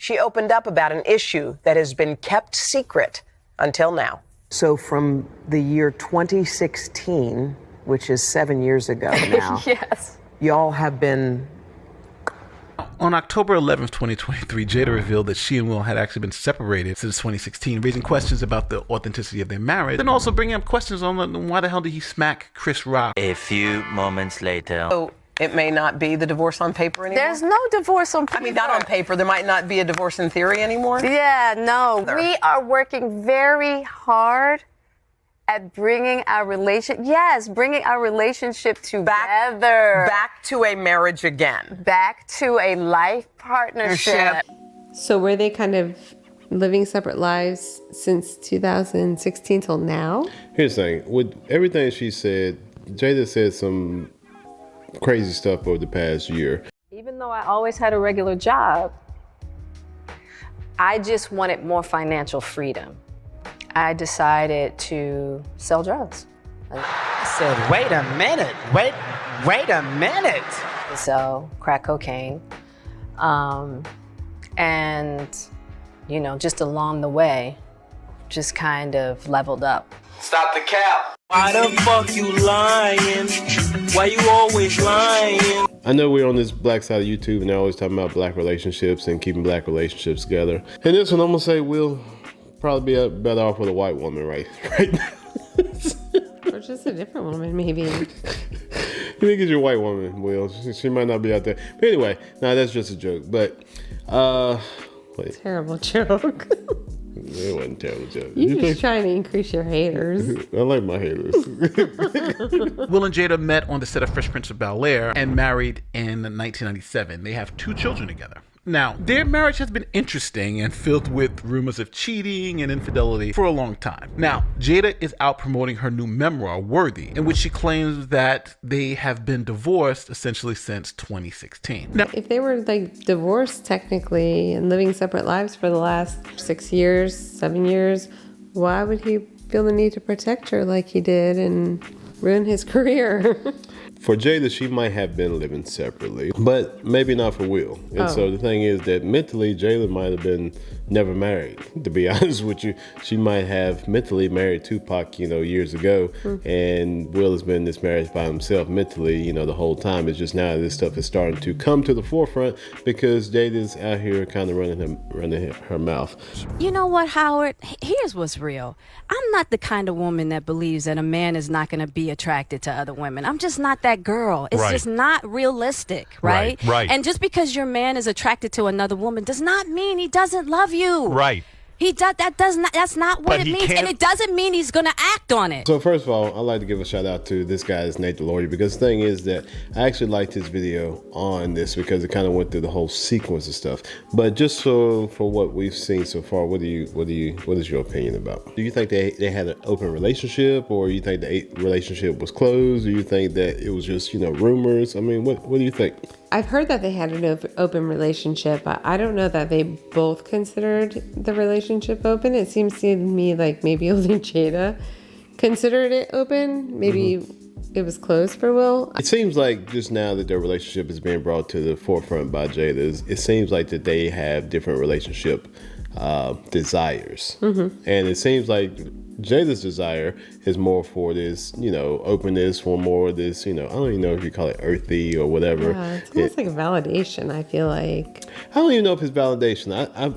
She opened up about an issue that has been kept secret until now. So from the year 2016, which is 7 years ago now, yes, y'all have been... On October 11th, 2023, Jada revealed that she and Will had actually been separated since 2016, raising questions about the authenticity of their marriage, and also bringing up questions on why the hell did he smack Chris Rock. A few moments later. So it may not be the divorce on paper anymore? there's no divorce on paper. I mean, not on paper. There might not be a divorce in theory anymore? Yeah, no. We are working very hard at bringing our relationship together. Back to a marriage again. Back to a life partnership. So were they kind of living separate lives since 2016 till now? Here's the thing. With everything she said, Jada said some crazy stuff over the past year. Even though I always had a regular job, I just wanted more financial freedom. I decided to sell drugs. I said, wait a minute, wait a minute. Sell crack cocaine. And, you know, just along the way, just kind of leveled up. Stop the cap. Why the fuck you lying? Why you always lying? I know we're on this black side of YouTube and they're always talking about black relationships and keeping black relationships together. And this one, I'm gonna say Will probably be better off with a white woman right now. Or just a different woman, maybe. You think it's your white woman, Will. She might not be out there. But anyway, that's just a joke. But, wait. Terrible joke. It wasn't a terrible joke. You're just trying to increase your haters. I like my haters. Will and Jada met on the set of Fresh Prince of Bel-Air and married in 1997. They have 2 children together. Now, their marriage has been interesting and filled with rumors of cheating and infidelity for a long time. Now, Jada is out promoting her new memoir, Worthy, in which she claims that they have been divorced essentially since 2016. Now, If they were like divorced technically and living separate lives for the last 6 years, 7 years, why would he feel the need to protect her like he did and ruin his career? For Jada, she might have been living separately, but maybe not for Will. And so the thing is that mentally, Jada might have been never married, to be honest with you. She might have mentally married Tupac, years ago, and Will has been in this marriage by himself mentally, the whole time. It's just now this stuff is starting to come to the forefront because Jada's out here kind of running her mouth. You know what, Howard? Here's what's real. I'm not the kind of woman that believes that a man is not going to be attracted to other women. I'm just not that girl. It's just not realistic, right? Right. And just because your man is attracted to another woman does not mean he doesn't love you. Right. He does. That's not what it means, and it doesn't mean he's gonna act on it. So first of all, I'd like to give a shout out to this guy's Nate DeLauria, because the thing is that I actually liked his video on this because it kind of went through the whole sequence of stuff. But just for what we've seen so far, what is your opinion about? Do you think they had an open relationship, or you think the relationship was closed? Do you think that it was just rumors? I mean, what do you think? I've heard that they had an open relationship. I don't know that they both considered the relationship open. It seems to me like maybe only Jada considered it open. Maybe it was closed for Will. It seems like just now that their relationship is being brought to the forefront by Jada, it seems like that they have different relationship desires. And it seems like Jada's desire is more for this, openness, for more of this, I don't even know if you call it earthy or whatever. Yeah, it's almost like a validation, I feel like. I don't even know if it's validation.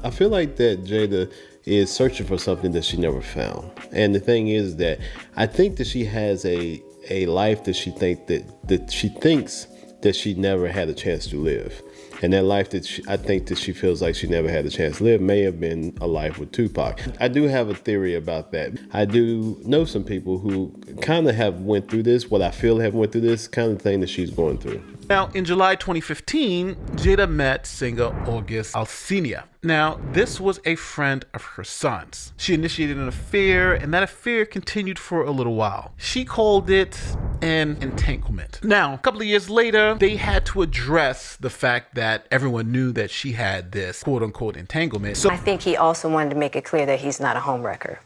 I feel like that Jada is searching for something that she never found. And the thing is that I think that she has a life that she thinks that she never had a chance to live. And that life that I think that she feels like she never had a chance to live may have been a life with Tupac. I do have a theory about that. I do know some people who kind of have went through this, what I feel have went through this kind of thing that she's going through. Now, in July 2015, Jada met singer August Alsina. Now, this was a friend of her son's. She initiated an affair, and that affair continued for a little while. She called it an entanglement. Now, a couple of years later, they had to address the fact that everyone knew that she had this quote-unquote entanglement. So I think he also wanted to make it clear that he's not a homewrecker,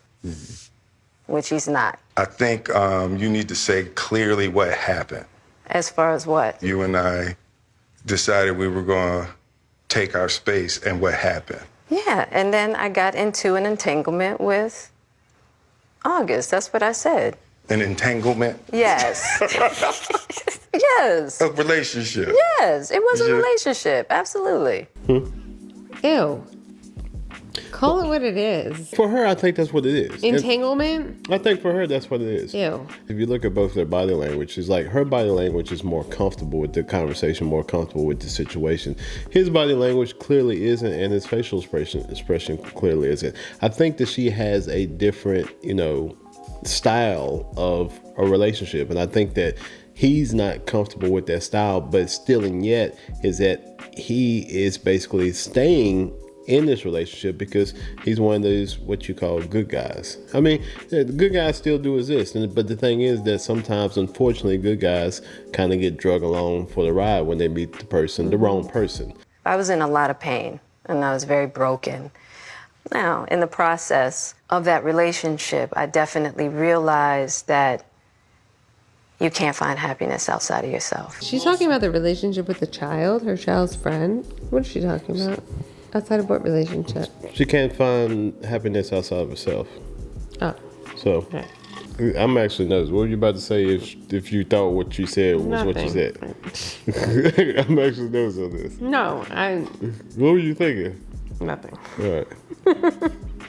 which he's not. I think you need to say clearly what happened. As far as what? You and I decided we were going to take our space, and what happened? Yeah, and then I got into an entanglement with August. That's what I said. An entanglement? Yes. Yes. A relationship? Yes, it was a relationship. Absolutely. Ew. Call it what it is. For her, I think that's what it is. Entanglement? I think for her, that's what it is. Ew. If you look at both their body language, it's like her body language is more comfortable with the conversation, more comfortable with the situation. His body language clearly isn't, and his facial expression clearly isn't. I think that she has a different, style of a relationship, and I think that he's not comfortable with that style, but still and yet is that he is basically staying in this relationship because he's one of those what you call good guys. I mean, the good guys still do exist, but the thing is that sometimes, unfortunately, good guys kind of get drug along for the ride when they meet the wrong person. I was in a lot of pain, and I was very broken. Now, in the process of that relationship, I definitely realized that you can't find happiness outside of yourself. She's talking about the relationship with the child, her child's friend. What is she talking about? Outside of what relationship? She can't find happiness outside of herself. Oh. So, right. I'm actually nervous. What were you about to say if you thought what you said was Nothing. what you said? I'm actually nervous on this. No, What were you thinking? Nothing. All right.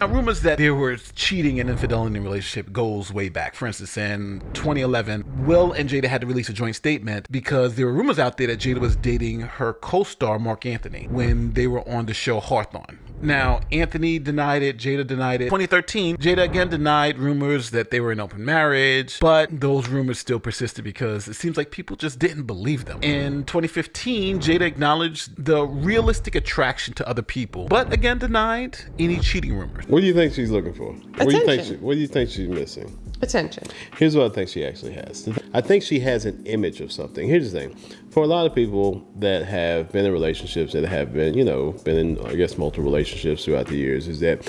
Now, rumors that there was cheating and infidelity in the relationship goes way back. For instance, in 2011, Will and Jada had to release a joint statement because there were rumors out there that Jada was dating her co-star, Mark Anthony, when they were on the show Hawthorne. Now, Anthony denied it, Jada denied it. 2013, Jada again denied rumors that they were in open marriage, but those rumors still persisted because it seems like people just didn't believe them. In 2015, Jada acknowledged the realistic attraction to other people, but again denied any cheating rumors. What do you think she's looking for? Attention. What do you think she's missing? Attention. Here's what I think she actually has. I think she has an image of something. Here's the thing. For a lot of people that have been in relationships, that have been, been in, I guess, multiple relationships throughout the years, is that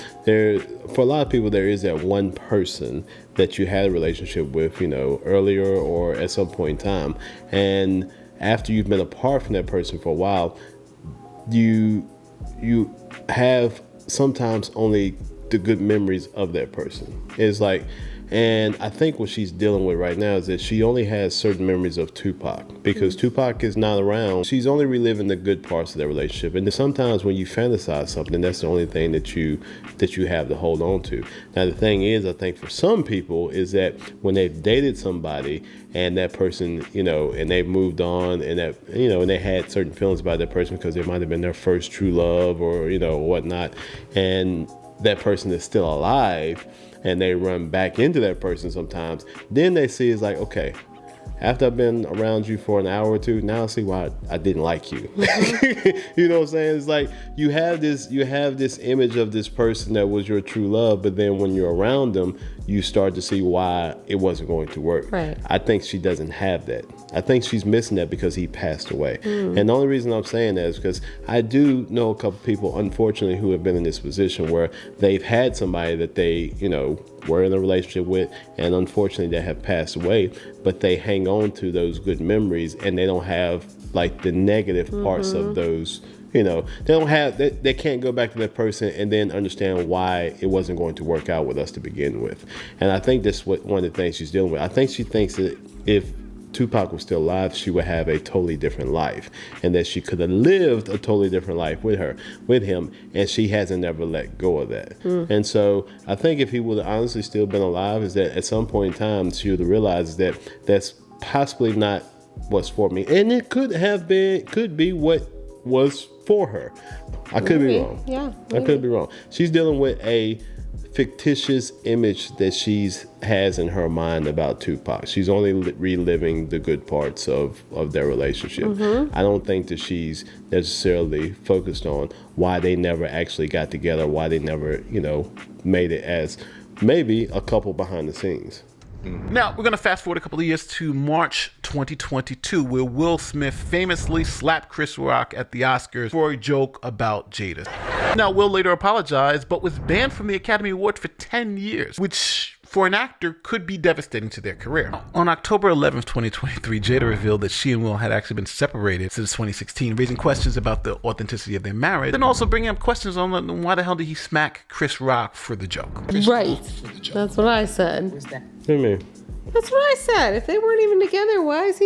for a lot of people, there is that one person that you had a relationship with, earlier or at some point in time. And after you've been apart from that person for a while, you have sometimes only the good memories of that person. It's like, and I think what she's dealing with right now is that she only has certain memories of Tupac because Tupac is not around. She's only reliving the good parts of their relationship. And sometimes when you fantasize something, that's the only thing that you have to hold on to. Now, the thing is, I think for some people is that when they've dated somebody and that person, and they've moved on and that, and they had certain feelings about that person because it might have been their first true love or, whatnot. And that person is still alive and they run back into that person sometimes, then they see it's like, okay, after I've been around you for an hour or two, now I see why I didn't like you. You know what I'm saying? It's like you have this image of this person that was your true love, but then when you're around them, you start to see why it wasn't going to work. Right. I think she doesn't have that. I think she's missing that because he passed away. And the only reason I'm saying that is because I do know a couple people, unfortunately, who have been in this position where they've had somebody that they, were in a relationship with, and unfortunately they have passed away, but they hang on to those good memories and they don't have like the negative parts of those. They can't go back to that person and then understand why it wasn't going to work out with us to begin with. And I think that's one of the things she's dealing with. I think she thinks that if Tupac was still alive, she would have a totally different life, and that she could have lived a totally different life with him, and she hasn't ever let go of that. And so I think if he would have honestly still been alive, is that at some point in time she would have realized that that's possibly not what's for me, and it could be what was for her. I could be wrong. Yeah, I could be wrong. She's dealing with a fictitious image that has in her mind about Tupac. She's only reliving the good parts of their relationship. I don't think that she's necessarily focused on why they never actually got together, why they never, made it as maybe a couple behind the scenes. Now, we're going to fast forward a couple of years to March 2022, where Will Smith famously slapped Chris Rock at the Oscars for a joke about Jada. Now, Will later apologized, but was banned from the Academy Award for 10 years, which for an actor could be devastating to their career. On October 11th, 2023, Jada revealed that she and Will had actually been separated since 2016, raising questions about the authenticity of their marriage, and also bringing up questions on why the hell did he smack Chris Rock for the joke. Right. That's what I said. What do you mean? That's what I said. If they weren't even together, why is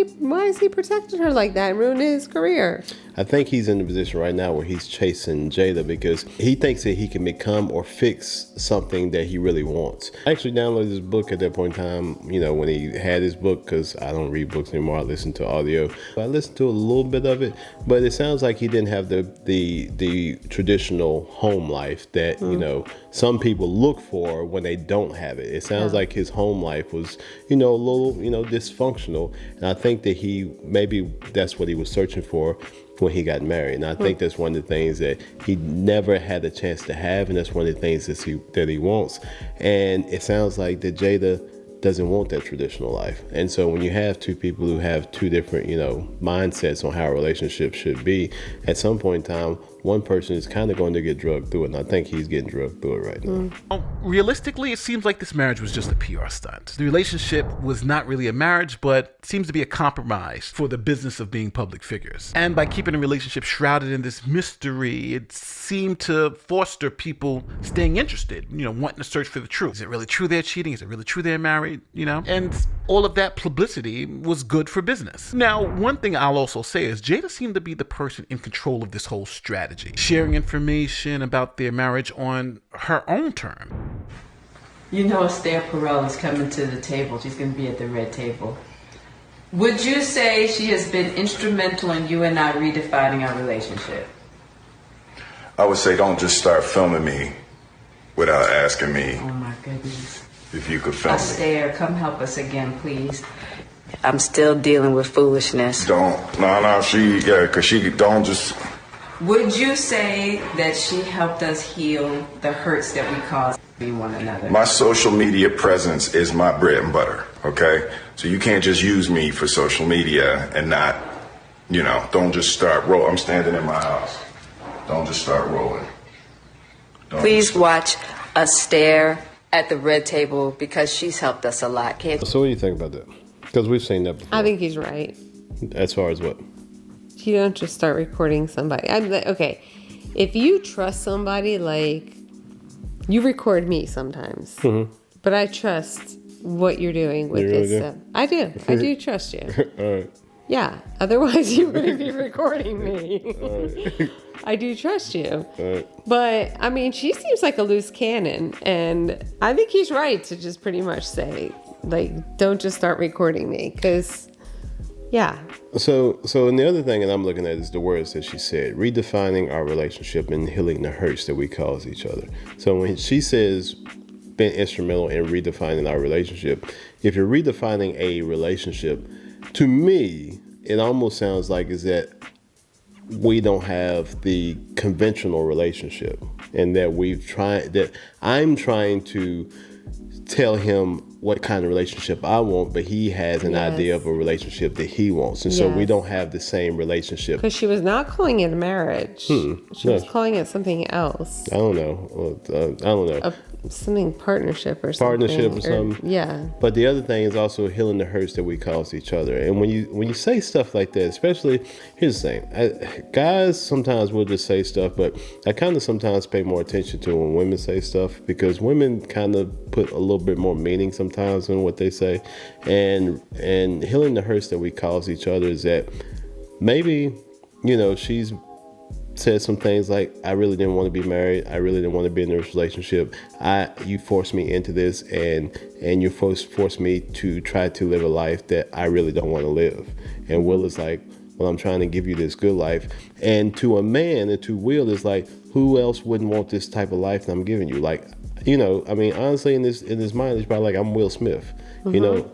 he protecting her like that and ruining his career? I think he's in the position right now where he's chasing Jada because he thinks that he can become or fix something that he really wants. I actually downloaded his book at that point in time, you know, when he had his book, because I don't read books anymore. I listen to audio. I listened to a little bit of it, but it sounds like he didn't have the traditional home life that, you know, some people look for when they don't have it. It sounds like his home life was, you know, a little, you know, dysfunctional. And I think that maybe that's what he was searching for when he got married. And I think that's one of the things that he never had a chance to have, and that's one of the things that he wants. And it sounds like that Jada doesn't want that traditional life. And so when you have two people who have two different, you know, mindsets on how a relationship should be, at some point in time, one person is kind of going to get drugged through it. And I think he's getting drugged through it right now. Realistically, it seems like this marriage was just a PR stunt. The relationship was not really a marriage, but seems to be a compromise for the business of being public figures. And by keeping the relationship shrouded in this mystery, it seemed to foster people staying interested, you know, wanting to search for the truth. Is it really true they're cheating? Is it really true they're married? You know? And all of that publicity was good for business. Now, one thing I'll also say is Jada seemed to be the person in control of this whole strategy, sharing information about their marriage on her own term. You know, Esther Perel is coming to the table. She's going to be at the red table. Would you say she has been instrumental in you and I redefining our relationship? I would say don't just start filming me without asking me Oh my goodness. if you could film me. Esther, come help us again, please. I'm still dealing with foolishness. Because she don't just... Would you say that she helped us heal the hurts that we caused one another? My social media presence is my bread and butter, okay? So you can't just use me for social media and not, you know, don't just start rolling. I'm standing in my house. Don't just start rolling. Please watch us stare at the red table because she's helped us a lot. So what do you think about that? Because we've seen that before. I think he's right. As far as what? You don't just start recording somebody. I'm like, okay, if you trust somebody, like, you record me sometimes, but I trust what you're doing with this stuff. I do trust you. All right. Yeah, otherwise you wouldn't be recording me. Right. I do trust you. Right. But, I mean, she seems like a loose cannon, and I think he's right to just pretty much say, like, don't just start recording me, because... Yeah. So and the other thing that I'm looking at is the words that she said, redefining our relationship and healing the hurts that we cause each other. So when she says been instrumental in redefining our relationship, if you're redefining a relationship, to me, it almost sounds like is that we don't have the conventional relationship, and that I'm trying to tell him what kind of relationship I want, but he has an idea of a relationship that he wants. And so we don't have the same relationship. Because she was not calling it a marriage. She was calling it something else. I don't know. Something partnership or something. Yeah. But the other thing is also healing the hurts that we cause each other. And when you say stuff like that, especially, here's the thing. Guys sometimes will just say stuff, but I kind of sometimes pay more attention to when women say stuff, because women kind of put a little bit more meaning sometimes in what they say. And healing the hurts that we cause each other is that maybe, you know, she's said some things like, I really didn't want to be married. I really didn't want to be in this relationship. You forced me into this, and you forced me to try to live a life that I really don't want to live. And Will is like, well, I'm trying to give you this good life. And to a man, and to Will, is like, who else wouldn't want this type of life that I'm giving you? Like, you know, I mean, honestly, in his mind, he's probably like, I'm Will Smith. You know,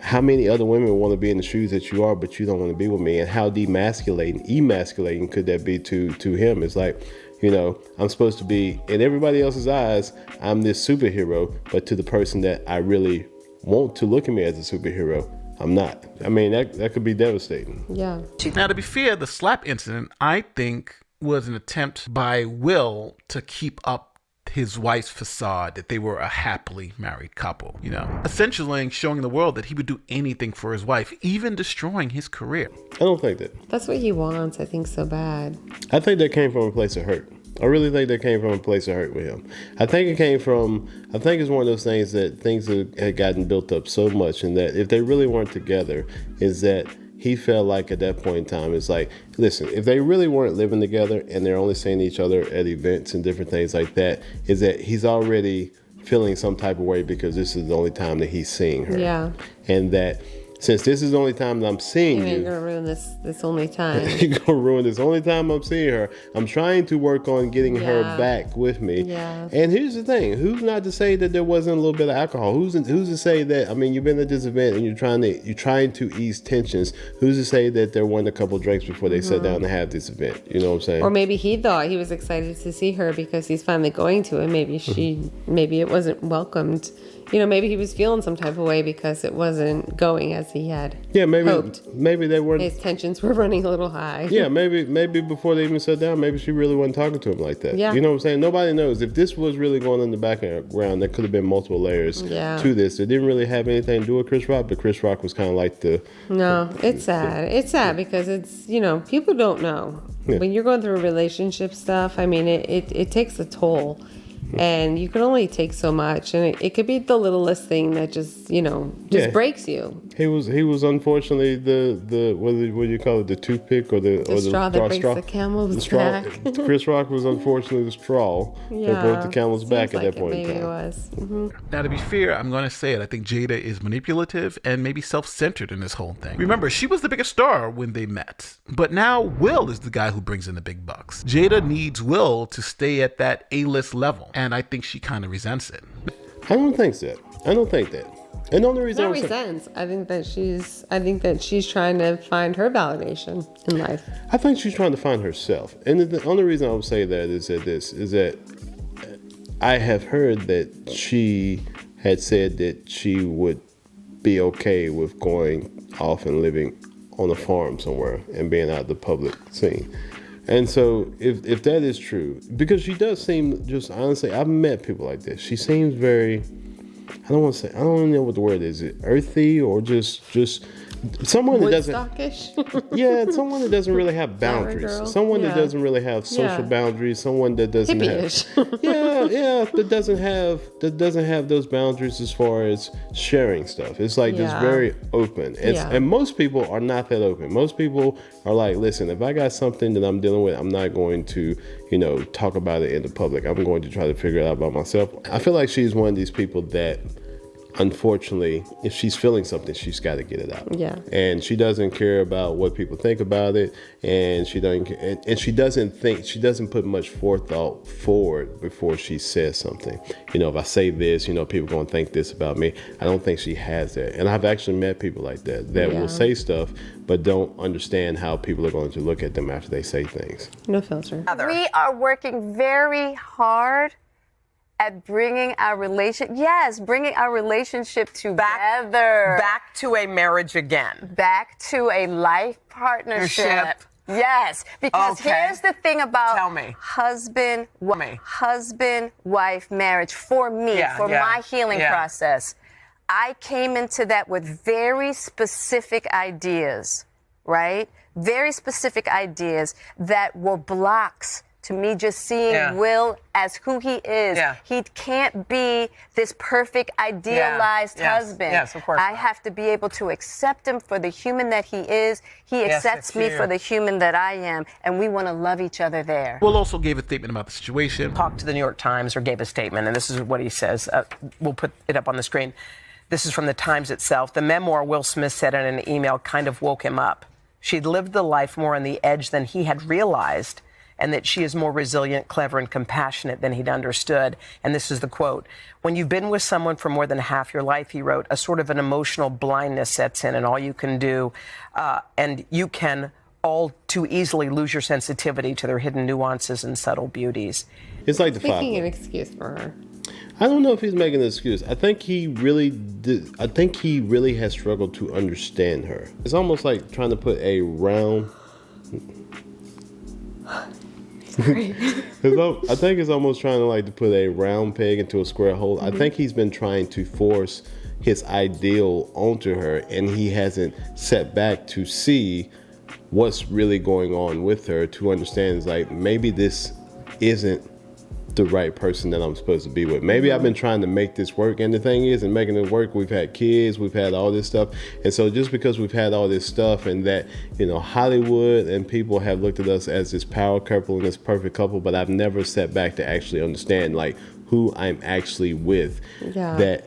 how many other women want to be in the shoes that you are, but you don't want to be with me? And how emasculating could that be to him? It's like, you know, I'm supposed to be, in everybody else's eyes, I'm this superhero, but to the person that I really want to look at me as a superhero, I'm not. I mean, that could be devastating. Yeah. Now, to be fair, the slap incident, I think, was an attempt by Will to keep up his wife's facade that they were a happily married couple, you know, essentially showing the world that he would do anything for his wife, even destroying his career. I don't think that. That's what he wants, I think, so bad. I think that came from a place of hurt. I really think that came from a place of hurt with him. I think it's one of those things that things had gotten built up so much, and that if they really weren't together, is that he felt like at that point in time, it's like, listen, if they really weren't living together and they're only seeing each other at events and different things like that, is that he's already feeling some type of way because this is the only time that he's seeing her. Yeah. And that since this is the only time that I'm seeing you, you're gonna ruin this only time. You're gonna ruin this only time I'm seeing her. I'm trying to work on getting her back with me. Yeah. And here's the thing: who's not to say that there wasn't a little bit of alcohol? Who's to say that? I mean, you've been at this event and you're trying to ease tensions. Who's to say that there weren't a couple drinks before they sat down to have this event? You know what I'm saying? Or maybe he thought he was excited to see her because he's finally going to, and maybe it wasn't welcomed. You know, maybe he was feeling some type of way because it wasn't going as he had hoped. Maybe they weren't. His tensions were running a little high. Yeah, maybe before they even sat down, maybe she really wasn't talking to him like that. Yeah. You know what I'm saying? Nobody knows. If this was really going on in the background, there could have been multiple layers to this. It didn't really have anything to do with Chris Rock, but Chris Rock was kind of like the... No, it's sad. It's sad because it's, you know, people don't know. Yeah. When you're going through relationship stuff, I mean, it takes a toll. And you can only take so much, and it could be the littlest thing that just breaks you. He was unfortunately the what do you call it, the toothpick or the straw that breaks the camel's back. Chris Rock was unfortunately the straw that broke the camel's back at that point in time. Maybe it was. Mm-hmm. Now, to be fair, I'm going to say it. I think Jada is manipulative and maybe self-centered in this whole thing. Remember, she was the biggest star when they met, but now Will is the guy who brings in the big bucks. Jada needs Will to stay at that A-list level. And I think she kind of resents it. I don't think that. And the only reason I think that she's trying to find her validation in life. I think she's trying to find herself. And the only reason I would say that is that I have heard that she had said that she would be okay with going off and living on a farm somewhere and being out of the public scene. And so if that is true, because she does seem, just honestly, I've met people like this. She seems very, I don't know what the word is. Is it earthy or just someone that doesn't, someone that doesn't really have boundaries. Someone that doesn't really have social boundaries. Someone that doesn't hippie-ish. that doesn't have those boundaries as far as sharing stuff. It's like just very open. And most people are not that open. Most people are like, listen, if I got something that I'm dealing with, I'm not going to, talk about it in the public. I'm going to try to figure it out by myself. I feel like she's one of these people that, unfortunately, if she's feeling something, she's got to get it out. Yeah. And she doesn't care about what people think about it, and she doesn't put much forethought forward before she says something. If I say this, people are going to think this about me. I don't think she has that. And I've actually met people like that will say stuff but don't understand how people are going to look at them after they say things. No filter. We are working very hard at bringing our relationship together. Back to a marriage again. Back to a life partnership. Yes, because here's the thing about husband-wife marriage for me, my healing process. I came into that with very specific ideas, right? Very specific ideas that were blocks to me just seeing Will as who he is. Yeah. He can't be this perfect, idealized husband. Yes, of course. I have to be able to accept him for the human that he is. He accepts me for the human that I am, and we want to love each other there. Will also gave a statement about the situation. Talked to the New York Times or gave a statement, and this is what he says. We'll put it up on the screen. This is from the Times itself. The memoir, Will Smith said in an email, kind of woke him up. She'd lived the life more on the edge than he had realized, and that she is more resilient, clever, and compassionate than he'd understood. And this is the quote. When you've been with someone for more than half your life, he wrote, a sort of an emotional blindness sets in, and all you can do, and you can all too easily lose your sensitivity to their hidden nuances and subtle beauties. It's like the father. Making an excuse for her. I don't know if he's making an excuse. I think he really has struggled to understand her. It's almost like trying to put a round... Sorry. I think it's almost trying to like to put a round peg into a square hole. I think he's been trying to force his ideal onto her, and he hasn't sat back to see what's really going on with her, to understand is like, maybe this isn't the right person that I'm supposed to be with. Maybe I've been trying to make this work, and the thing is, in making it work, we've had kids, we've had all this stuff, and so just because we've had all this stuff, and that, you know, Hollywood and people have looked at us as this power couple and this perfect couple, but I've never sat back to actually understand like who I'm actually with, that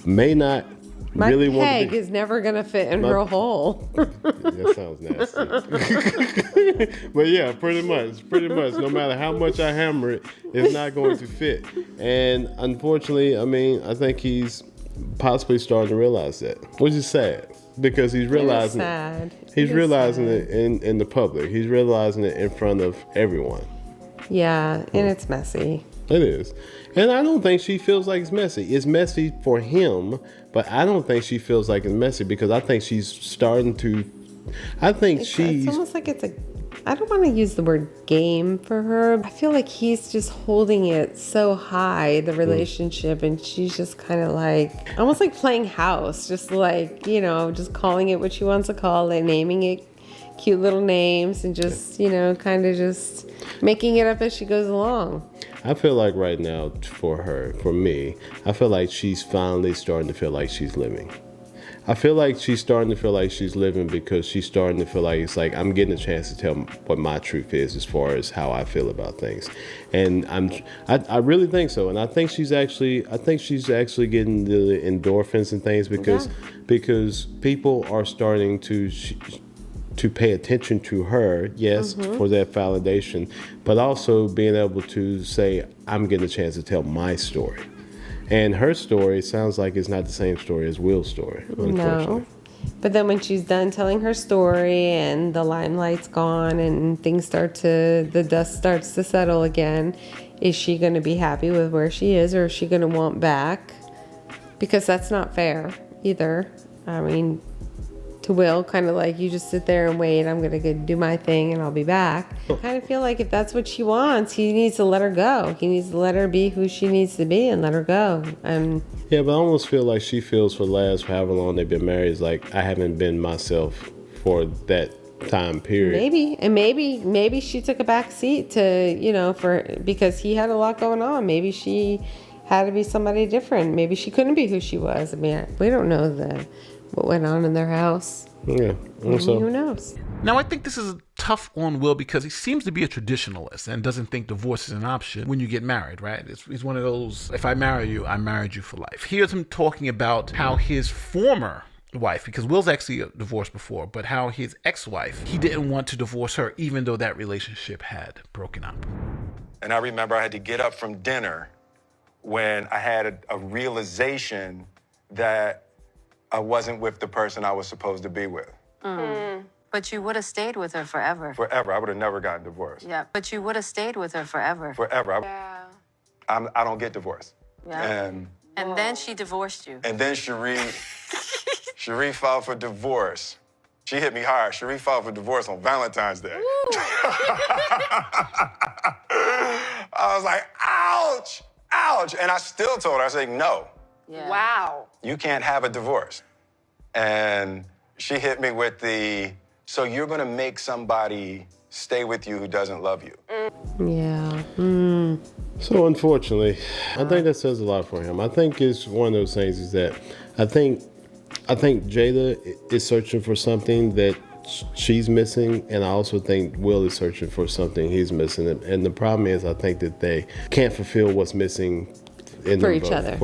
may not My really want to peg be. is never gonna fit in her hole. That sounds nasty. But yeah, pretty much. No matter how much I hammer it, it's not going to fit. And unfortunately, I mean, I think he's possibly starting to realize that, which is sad, because he's realizing it. He's realizing it in the public. He's realizing it in front of everyone. Yeah, and it's messy. It is. And I don't think she feels like it's messy. It's messy for him, but I don't think she feels like it's messy, because I think she's starting to, It's almost like it's a, I don't want to use the word game for her. I feel like he's just holding it so high, the relationship, and she's just kind of like, almost like playing house, just like, you know, just calling it what she wants to call it, naming it cute little names, and just, you know, kind of just making it up as she goes along. I feel like right now, for me, I feel like she's finally starting to feel like she's living. I feel like she's starting to feel like she's living, because she's starting to feel like it's like, I'm getting a chance to tell what my truth is as far as how I feel about things. And I really think so. And I think she's actually getting the endorphins and things, because people are starting to pay attention to her, yes, for that validation, but also being able to say, I'm getting a chance to tell my story. And her story sounds like it's not the same story as Will's story, unfortunately. No. But then when she's done telling her story and the limelight's gone and the dust starts to settle again, is she going to be happy with where she is, or is she going to want back? Because that's not fair either. I mean, to Will, kind of like, you just sit there and wait, I'm going to go do my thing and I'll be back. I kind of feel like if that's what she wants, he needs to let her go. He needs to let her be who she needs to be and let her go. Yeah, but I almost feel like she feels for the last however long they've been married, is like, I haven't been myself for that time period. Maybe she took a back seat to, you know, because he had a lot going on. Maybe she had to be somebody different. Maybe she couldn't be who she was. I mean, we don't know what went on in their house. Yeah. Also, who knows? Now, I think this is tough on Will, because he seems to be a traditionalist and doesn't think divorce is an option when you get married, right? He's one of those, if I marry you, I married you for life. Here's him talking about how his former wife, because Will's actually divorced before, but how his ex-wife, he didn't want to divorce her, even though that relationship had broken up. And I remember I had to get up from dinner when I had a realization that I wasn't with the person I was supposed to be with. But you would have stayed with her forever. Forever. I would have never gotten divorced. Yeah, but you would have stayed with her forever. Forever. Yeah. I don't get divorced. Yeah. And then she divorced you. And then Cherie filed for divorce. She hit me hard. Cherie filed for divorce on Valentine's Day. I was like, ouch, ouch. And I still told her, I said, no. Yeah. Wow. You can't have a divorce. And she hit me with so you're gonna make somebody stay with you who doesn't love you. Yeah. So unfortunately, I think that says a lot for him. I think it's one of those things is that I think Jada is searching for something that she's missing, and I also think Will is searching for something he's missing. And the problem is, I think that they can't fulfill what's missing for each other.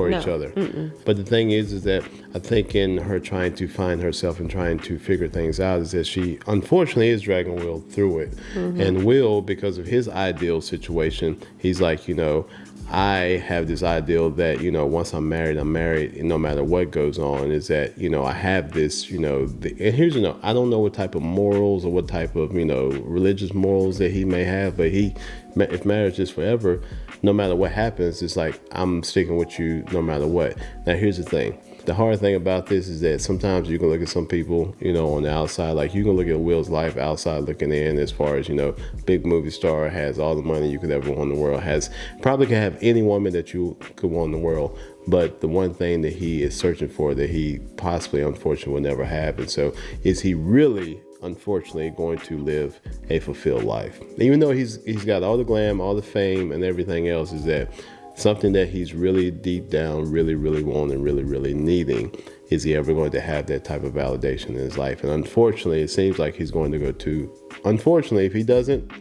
But the thing is that I think in her trying to find herself and trying to figure things out is that she unfortunately is dragging Will through it. And Will, because of his ideal situation, he's like, you know, I have this ideal that, you know, once I'm married, and no matter what goes on, is that, you know, I have this, you know, and here's, you know, I don't know what type of morals or what type of, you know, religious morals that he may have, but if marriage is forever, no matter what happens, it's like, I'm sticking with you no matter what. Now, here's the thing. the hard thing about this is that sometimes you can look at some people, you know, on the outside, like you can look at Will's life outside looking in, as far as, you know, big movie star, has all the money you could ever want in the world, has probably can have any woman that you could want in the world. But the one thing that he is searching for that he possibly, unfortunately, will never have. And so is he really, unfortunately, going to live a fulfilled life? Even though he's got all the glam, all the fame and everything else, is that something that he's really deep down, really, really wanting, really, really needing? Is he ever going to have that type of validation in his life? And unfortunately, it seems like he's going to go to, unfortunately, if he doesn't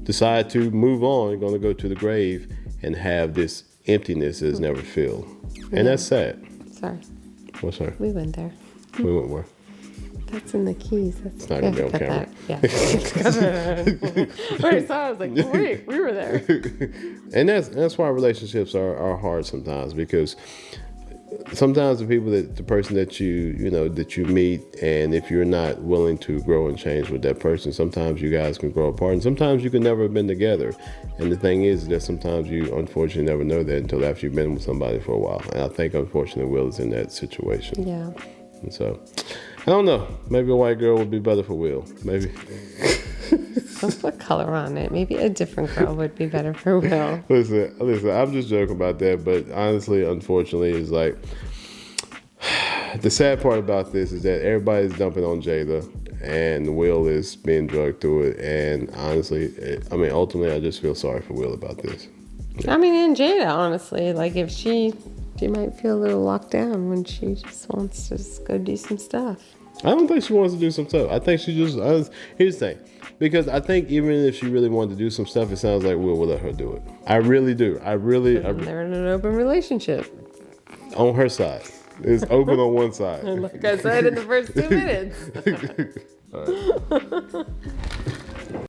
decide to move on, he's going to go to the grave and have this emptiness that is never filled. And that's sad. Sorry. What's that? We went there. We went where? That's in the keys. That's It's not going to be on camera. Yeah. When I saw it, I was like, wait, we were there. And that's why relationships are hard sometimes, because sometimes the person that you meet, and if you're not willing to grow and change with that person, sometimes you guys can grow apart, and sometimes you can never have been together. And the thing is that sometimes you unfortunately never know that until after you've been with somebody for a while. And I think unfortunately Will is in that situation. Yeah. And so I don't know. Maybe a white girl would be better for Will. Maybe. Don't put color on it. Maybe a different girl would be better for Will. Listen, I'm just joking about that, but honestly, unfortunately, it's like the sad part about this is that everybody's dumping on Jada, and Will is being drugged through it. And honestly, ultimately, I just feel sorry for Will about this. Yeah. I mean, and Jada, honestly, like if she might feel a little locked down when she just wants to just go do some stuff. I don't think she wants to do some stuff. I think she just, here's the thing, because I think even if she really wanted to do some stuff, it sounds like Will will let her do it. I really do. They're in an open relationship. On her side. It's open on one side. Like I said in the first 2 minutes. All right.